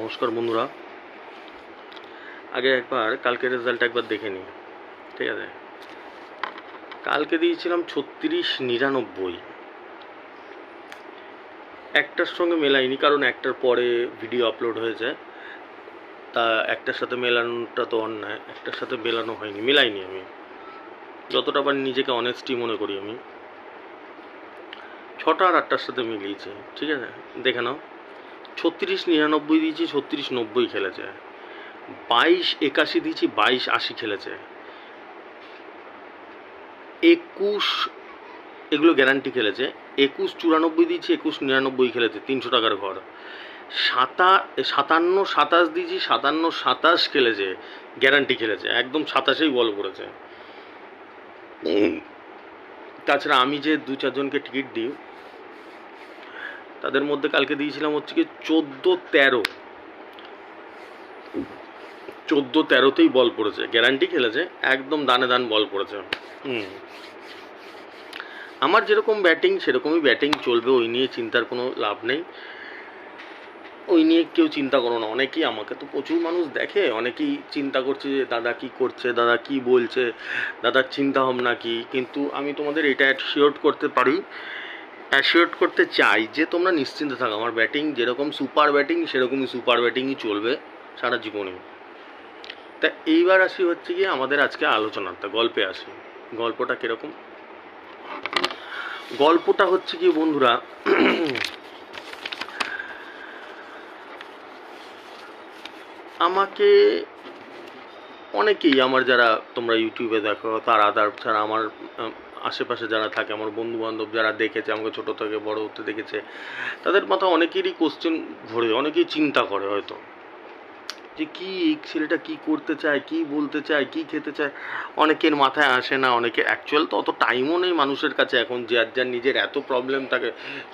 নমস্কার বন্ধুরা। আগে একবার কালকের রেজাল্ট একবার দেখে নিই, ঠিক আছে? কালকে দিয়েছিলাম 36-99। একটার সঙ্গে মেলাইনি, কারণ একটার পরে ভিডিও আপলোড হয়েছে, তা একটার সাথে মেলানোটা তো অন্যায়। একটার সাথে মেলানো হয়নি, মেলাইনি আমি, যতটা পারি নিজেকে অনেস্টি মনে করি। আমি 6টা আর 8টার সাথে মিলিয়েছি, ঠিক আছে? দেখে নাও, 36-99 দিয়েছি, 36-90 খেলেছে। 22-81 দিয়েছি, 22-80 খেলেছে। 21 এগুলো গ্যারান্টি খেলেছে। 21-94 দিয়েছি, 21-99 খেলেছে, 300 টাকার ঘর। 57-27 দিয়েছি, 57-27 খেলেছে, গ্যারান্টি খেলেছে, একদম 27এই বল করেছে। তাছাড়া আমি যে 2-4 জনকে টিকিট দিই, তাদের মধ্যে কালকে দিয়েছিলাম হচ্ছে কি 14-13। 14-13তেই বল পড়েছে, গ্যারান্টি খেলেছে, একদম দানে দান বল পড়েছে। আমার যেরকম ব্যাটিং সেরকমই ব্যাটিং চলবে, ওই নিয়ে চিন্তার কোনো লাভ নেই। ওই নিয়ে কেউ চিন্তা করো না। অনেকেই, আমাকে তো প্রচুর মানুষ দেখে, অনেকেই চিন্তা করছে যে দাদা কি করছে, দাদা কি বলছে, দাদার চিন্তা ভাবনা কি। কিন্তু আমি তোমাদের এটা অ্যাসিওর করতে পারি, অ্যাসিওর করতে চাই যে তোমরা নিশ্চিন্তে থাকো। আমার ব্যাটিং যেরকম সুপার ব্যাটিং, সেরকমই সুপার ব্যাটিংই চলবে সারা জীবনে। তা এইবার আসি হচ্ছে গিয়ে আমাদের আজকে আলোচনাটা, গল্পে আসি। গল্পটা কীরকম? গল্পটা হচ্ছে কি বন্ধুরা, আমাকে অনেকেই, আমার যারা তোমরা ইউটিউবে দেখো, ছাড়া আমার আশেপাশে যারা থাকে, আমার বন্ধু বান্ধব যারা দেখেছে, আমাকে ছোটো থেকে বড় হতে দেখেছে, তাদের মাথায় অনেকেরই কোশ্চেন ঘোরে, অনেকেই চিন্তা করে হয়তো যে কি এই ছেলেটা কি করতে চায়, কি বলতে চায়, কি খেতে চায়। অনেকের মাথায় আসে না। অনেকে অ্যাকচুয়াল তো অত টাইমও নেই মানুষের কাছে এখন, যার যার নিজের এত প্রবলেম থাকে,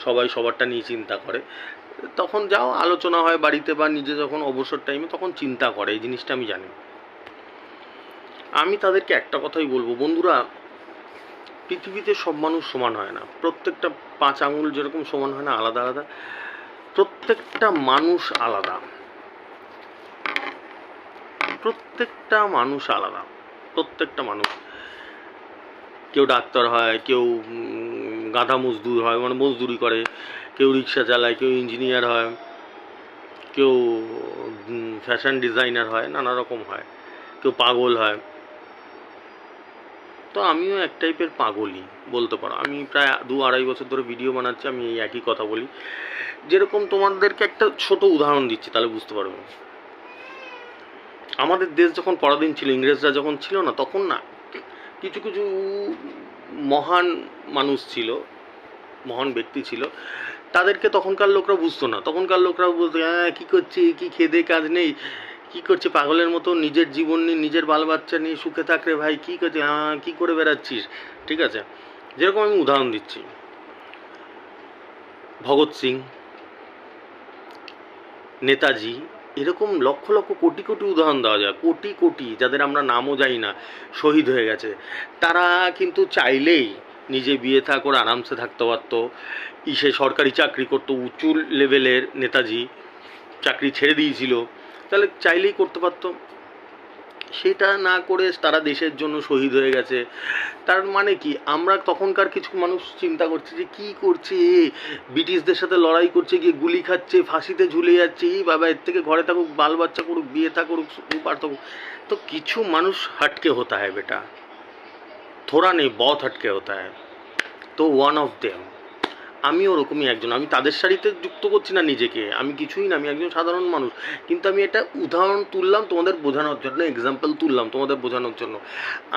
সবাই সবারটা নিয়ে চিন্তা করে। তখন যাও আলোচনা হয় বাড়িতে, বা নিজে যখন অবসর টাইমে তখন চিন্তা করে, এই জিনিসটা আমি জানি। আমি তাদেরকে একটা কথাই বলবো, বন্ধুরা, পৃথিবীতে সব মানুষ সমান হয় না। প্রত্যেকটা 5 আঙুল যেরকম সমান হয় না, আলাদা আলাদা। প্রত্যেকটা মানুষ আলাদা, প্রত্যেকটা মানুষ আলাদা। প্রত্যেকটা মানুষ, কেউ ডাক্তার হয়, কেউ গাধা মজদুর হয়, মানে মজদুরি করে, কেউ রিক্সা চালায়, কেউ ইঞ্জিনিয়ার হয়, কেউ ফ্যাশন ডিজাইনার হয়, নানা রকম হয়, কেউ পাগল হয়। তো আমিও এক টাইপের পাগলই বলতে পারো। আমি প্রায় 2-2.5 বছর ধরে ভিডিও বানাচ্ছি, আমি এই একই কথা বলি। যেরকম তোমাদেরকে একটা ছোট উদাহরণ দিচ্ছি, তাহলে বুঝতে পারবে। আমাদের দেশ যখন পরাধীন ছিল, ইংরেজরা যখন ছিল না, তখন না কিছু কিছু মহান মানুষ ছিল, মহান ব্যক্তি ছিল, তাদেরকে তখনকার লোকরা বুঝতো না। তখনকার লোকরা বলতো, হ্যাঁ কী করছে, কি খেদে কাজ নেই, কী করছে পাগলের মতো, নিজের জীবন নিয়ে, নিজের বাল বাচ্চা নিয়ে সুখে থাক রে ভাই, কী করছে, হ্যাঁ কী করে বেড়াচ্ছিস। ঠিক আছে, যেরকম আমি উদাহরণ দিচ্ছি, ভগৎ সিং, নেতাজি, এরকম লক্ষ লক্ষ কোটি কোটি উদাহরণ দেওয়া যায়। কোটি কোটি, যাদের আমরা নামও জানি না, শহীদ হয়ে গেছে। তারা কিন্তু চাইলেই নিজে বিয়ে থা করে আরামসে থাকতে পারতো। সে সরকারি চাকরি করতো, উঁচু লেভেলের নেতাজি, চাকরি ছেড়ে দিয়েছিল, তাহলে চাইলেই করতে পারতো। সেটা না করে তারা দেশের জন্য শহীদ হয়ে গেছে। তার মানে কি, আমরা তখনকার কিছু মানুষ চিন্তা করছে যে কী করছে, ব্রিটিশদের সাথে লড়াই করছে, গিয়ে গুলি খাচ্ছে, ফাঁসিতে ঝুলে যাচ্ছে, এই বাবা, এর থেকে ঘরে থাকুক, বাল বাচ্চা করুক, বিয়ে থা করুক, সুপার থাকুক। তো কিছু মানুষ হটকে হতা হয় বেটা, থোড়া নেই বহুত হটকে হতা হয়। তো ওয়ান অফ দেম, আমি ওরকমই একজন। আমি তাদের সারিতে যুক্ত করছি না নিজেকে, আমি কিছুই না, আমি একজন সাধারণ মানুষ। কিন্তু আমি এটা উদাহরণ তুললাম তোমাদের বোঝানোর জন্য, এক্সাম্পল তুললাম তোমাদের বোঝানোর জন্য।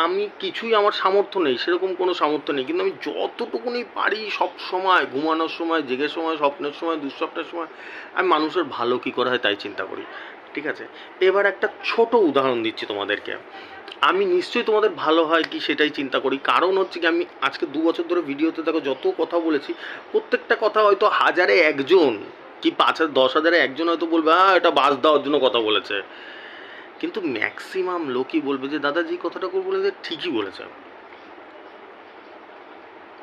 আমি কিছুই, আমার সামর্থ্য নেই, সেরকম কোনো সামর্থ্য নেই, কিন্তু আমি যতটুকুনি পারি, সব সময়, ঘুমানোর সময়, জেগের সময়, স্বপ্নের সময়, দুঃস্বপ্নের সময়, আমি মানুষের ভালো কী করা হয় তাই চিন্তা করি। ঠিক আছে, এবার একটা ছোট উদাহরণ দিচ্ছি তোমাদেরকে। আমি নিশ্চয়ই তোমাদের ভালো হয় কি সেটাই চিন্তা করি। কারণ হচ্ছে কি, আমি আজকে 2 বছর ধরে ভিডিওতে দেখো যত কথা বলেছি, প্রত্যেকটা কথা হয়তো 1000-এ 1জন কি 5,000-10,000-এ 1জন হয়তো বলবে হ্যাঁ এটা বাস দেওয়ার জন্য কথা বলেছে। কিন্তু ম্যাক্সিমাম লোকই বলবে যে দাদা যে কথাটা বলেছে ঠিকই বলেছে,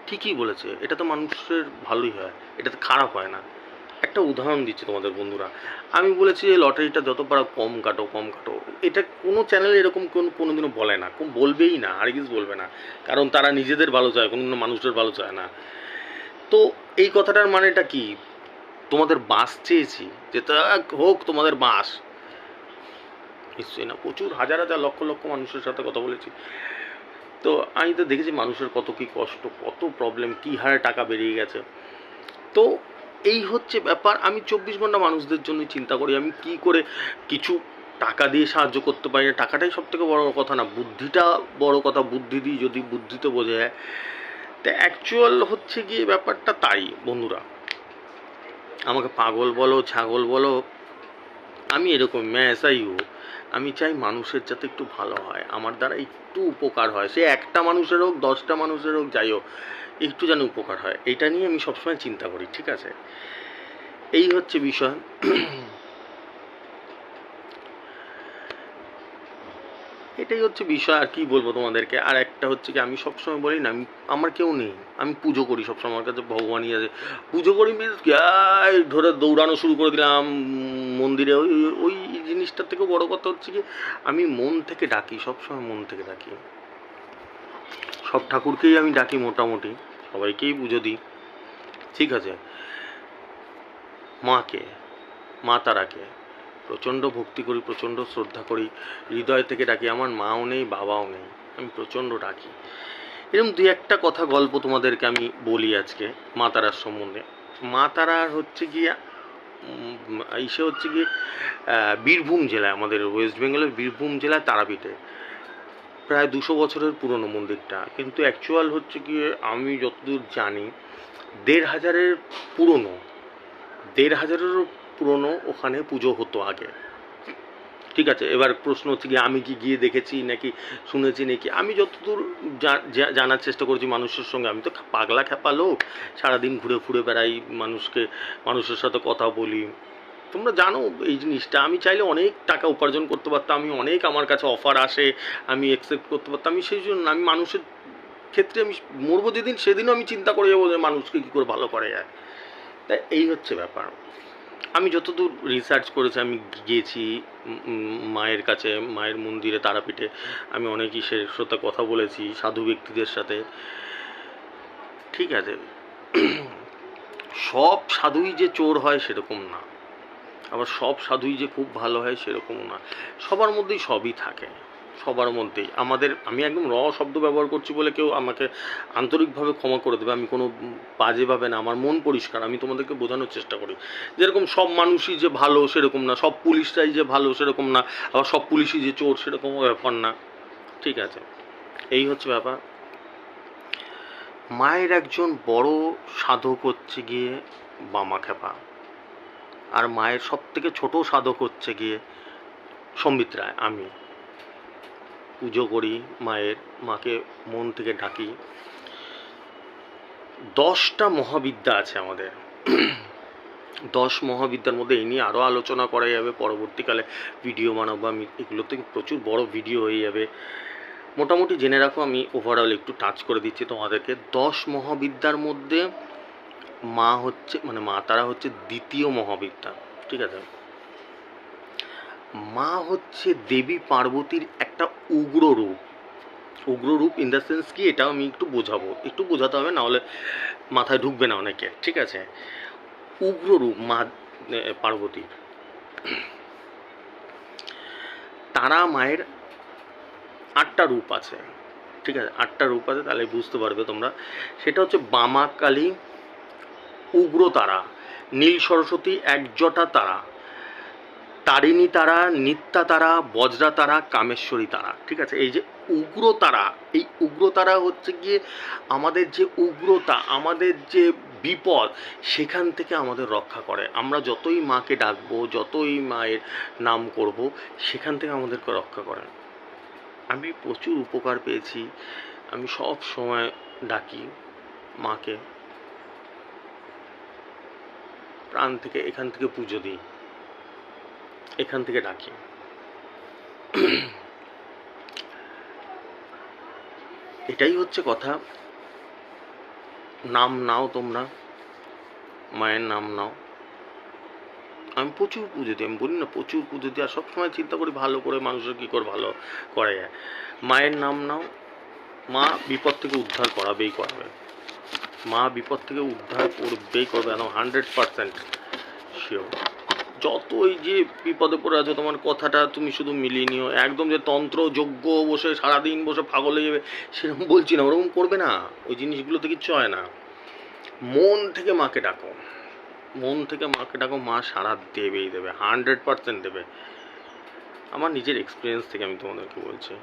ঠিকই বলেছে, এটা তো মানুষের ভালোই হয়, এটা তো খারাপ হয় না। একটা উদাহরণ দিচ্ছি তোমাদের বন্ধুরা, আমি বলেছি যে লটারিটা যত পারো কম কাটো কম কাটো, এটা কোনো চ্যানেল এরকম কোনোদিনও বলে না, বলবেই না, হারগিজ বলবে না, কারণ তারা নিজেদের ভালো চায়, কোনোদিনও মানুষের ভালো চায় না। তো এই কথাটার মানেটা কি? তোমাদের বাস চেয়েছি, যেটা হোক তোমাদের বাস, নিশ্চয়ই না, প্রচুর হাজার হাজার লক্ষ লক্ষ মানুষের সাথে কথা বলেছি। তো আমি তো দেখেছি মানুষের কত কী কষ্ট, কত প্রবলেম, কী হারে টাকা বেরিয়ে গেছে। তো এই হচ্ছে ব্যাপার। আমি 24 ঘন্টা মানুষদের জন্য চিন্তা করি, আমি কি করে কিছু টাকা দিয়ে সাহায্য করতে পারি না। টাকাটাই সব থেকে বড় কথা না, বুদ্ধিটা বড় কথা। বুদ্ধি দিয়ে যদি বুদ্ধিতে বোঝা যায়, তা অ্যাকচুয়াল হচ্ছে গিয়ে ব্যাপারটা তাই বন্ধুরা। আমাকে পাগল বলো, ছাগল বলো, আমি এরকম ম্যাসাই হোক, আমি চাই মানুষের যাতে একটু ভালো হয়, আমার দ্বারা একটু উপকার হয়, সে একটা মানুষের হোক, 10টা মানুষের হোক, যাই হোক, একটু যেন উপকার হয়, এটা নিয়ে আমি সবসময় চিন্তা করি। ঠিক আছে, এই হচ্ছে বিষয়। এটাই হচ্ছে বিষয়, আর কি বলবো তোমাদেরকে। আর একটা হচ্ছে কি, আমি সবসময় বলি না, আমি আমার কেউ নেই, আমি পুজো করি সবসময়, আমার কাছে ভগবানই আছে। পুজো করি মিনস ধরে দৌড়ানো শুরু করে দিলাম মন্দিরে, ওই ওই জিনিসটার থেকেও বড় কথা হচ্ছে কি, আমি মন থেকে ডাকি, সবসময় মন থেকে ডাকি। সব ঠাকুরকেই আমি ডাকি, মোটামুটি সবাইকেই পুজো দিই। ঠিক আছে, মাকে, মা তারাকে প্রচণ্ড ভক্তি করি, প্রচণ্ড শ্রদ্ধা করি, হৃদয় থেকে ডাকি। আমার মাও নেই, বাবাও নেই, আমি প্রচণ্ড ডাকি। এরকম দুই একটা কথা গল্প তোমাদেরকে আমি বলি আজকে মা তারার সম্বন্ধে। মা তারার হচ্ছে গিয়ে ইসে হচ্ছে গিয়ে বীরভূম জেলায়, আমাদের ওয়েস্ট বেঙ্গলের বীরভূম জেলায় তারাপীঠে প্রায় 200 বছরের পুরনো মন্দিরটা, কিন্তু অ্যাকচুয়াল হচ্ছে গিয়ে আমি যতদূর জানি 1500-এর পুরনো, 1500-এরও পুরনো ওখানে পুজো হতো আগে। ঠিক আছে, এবার প্রশ্ন হচ্ছে কি, আমি কি গিয়ে দেখেছি নাকি শুনেছি নাকি, আমি যতদূর জানার চেষ্টা করছি মানুষের সঙ্গে, আমি তো পাগলা খ্যাপা লোক, সারাদিন ঘুরে ঘুরে বেড়াই, মানুষের সাথে কথা বলি। তোমরা জানো এই জিনিসটা, আমি চাইলে অনেক টাকা উপার্জন করতে পারতাম, আমি অনেক, আমার কাছে অফার আসে, আমি অ্যাকসেপ্ট করতে পারতাম। আমি সেই জন্য আমি মানুষের ক্ষেত্রে, আমি মরবো যেদিন সেদিনও আমি চিন্তা করে যাবো যে মানুষকে কী করে ভালো করা যায়। তাই এই হচ্ছে ব্যাপার। আমি যতদূর রিসার্চ করেছি, আমি গিয়েছি মায়ের কাছে, মায়ের মন্দিরে তারাপীঠে, আমি অনেক ইসের সাথে কথা বলেছি, সাধু ব্যক্তিদের সাথে। ঠিক আছে, সব সাধুই যে চোর হয় সেরকম না, আবার সব সাধুই যে খুব ভালো হয় সেরকমও না, সবার মধ্যেই সবই থাকে, সবার মধ্যেই। আমি একদম শব্দ ব্যবহার করছি বলে কেউ আমাকে আন্তরিকভাবে ক্ষমা করে দেবে, আমি কোনো বাজেভাবে না, আমার মন পরিষ্কার, আমি তোমাদেরকে বোঝানোর চেষ্টা করি। যেরকম সব মানুষই যে ভালো সেরকম না, সব পুলিশরাই যে ভালো সেরকম না, আবার সব পুলিশই যে চোর সেরকমও ব্যাপার না। ঠিক আছে, এই হচ্ছে ব্যাপার। মায়ের একজন বড় সাধক হচ্ছে গিয়ে বামাখ্যাপা, আর মায়ের সব থেকে ছোট সাধক হচ্ছে গিয়ে সম্বিত রায়। আমি পুজো করি মাকে মন থেকে ডাকি। 10টা মহাবিদ্যা আছে আমাদের। 10 মহাবিদ্যার মধ্যে এই নিয়ে আরও আলোচনা করা যাবে, পরবর্তীকালে ভিডিও বানাবো আমি, এগুলো থেকে প্রচুর বড় ভিডিও হয়ে যাবে। মোটামুটি জেনে রাখো, আমি ওভারঅল একটু টাচ করে দিচ্ছি তোমাদেরকে। 10 মহাবিদ্যার মধ্যে মা হচ্ছে, মানে মা তারা হচ্ছে দ্বিতীয় মহাবিদ্যা। ঠিক আছে, মা হচ্ছে দেবী পার্বতীর একটা উগ্র রূপ। উগ্র রূপ ইন দ্য সেন্স কি, এটাও আমি একটু বোঝাতে হবে, না হলে মাথায় ঢুকবে না অনেকে। ঠিক আছে, উগ্র রূপ মা পার্বতীর। তারা মায়ের 8টা রূপ আছে। ঠিক আছে, 8টা রূপ আছে, তাহলে বুঝতে পারবে তোমরা। সেটা হচ্ছে বামা কালী, উগ্র তারা, নীল সরস্বতী, একজটা তারা, তারিণী তারা, নিত্যা তারা, বজ্রা তারা, কামেশ্বরী তারা। ঠিক আছে, এই যে উগ্র তারা, এই উগ্র তারা হচ্ছে গিয়ে আমাদের যে উগ্রতা, আমাদের যে বিপদ, সেখান থেকে আমাদের রক্ষা করে। আমরা যতই মাকে ডাকবো, যতই মায়ের নাম করব, সেখান থেকে আমাদেরকে রক্ষা করে। আমি প্রচুর উপকার পেয়েছি, আমি সব সময় ডাকি মাকে প্রাণ থেকে, এখান থেকে পুজো দিই, এখান থেকে ডাকি। এটাই হচ্ছে কথা। নাম নাও তোমরা, মায়ের নাম নাও, আমি প্রচুর পুজো দিই, আমি বলি না প্রচুর পুজো দিই, আর সবসময় চিন্তা করি ভালো করে মানুষের কী করে ভালো করা যায়। মায়ের নাম নাও, মা বিপদ থেকে উদ্ধার করাবেই করবে, মা বিপদ থেকে উদ্ধার করবেই করবে, একদম 100% শিওর। যতই যে বিপদে পড়ে আছো তোমার কথাটা তুমি শুধু মিলিয়ে নিও, একদম যে তন্ত্র যজ্ঞ বসে সারাদিন বসে পাগল হয়ে যাবে সেরকম বলছি না, ওরকম করবে না, ওই জিনিসগুলোতে কিচ্ছু হয় না। মন থেকে মাকে ডাকো, মন থেকে মাকে ডাকো, মা সাড়া দেবেই দেবে, 100% দেবে। আমার নিজের এক্সপিরিয়েন্স থেকে আমি তোমাদেরকে বলছি,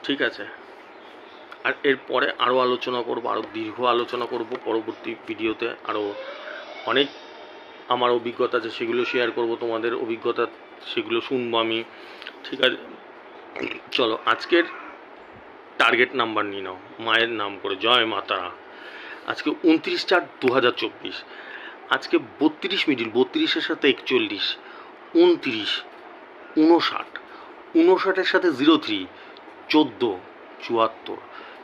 ঠিক আছে? আর এরপরে আরও আলোচনা করবো, আরও দীর্ঘ আলোচনা করব পরবর্তী ভিডিওতে, আরও অনেক আমার অভিজ্ঞতা আছে সেগুলো শেয়ার করব, তোমাদের অভিজ্ঞতা সেগুলো শুনবো আমি, ঠিক আছে? চলো আজকের টার্গেট নাম্বার নিয়ে নাও, মায়ের নাম করে, জয় মাতারা। আজকে 29/4/2024, আজকে 32 মিডিল, 32-এর সাথে 41, 29, 59, 59-এর সাথে 03, 14, 74,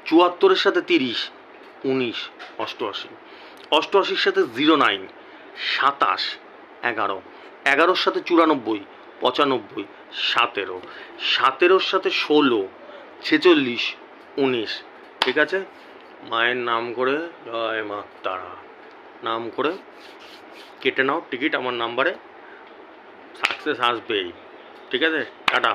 74-এর সাথে 30, 19, 88, 88-র সাথে 09, 27, 11, 11-র সাথে 94, 95, 17, 17-র সাথে 16, 46, 19, ঠিক আছে? মায়ের নাম করে জয় মা তারা নাম করে কেটে নাও টিকিট আমার নাম্বারে, সাকসেস আসবেই, ঠিক আছে? টাটা।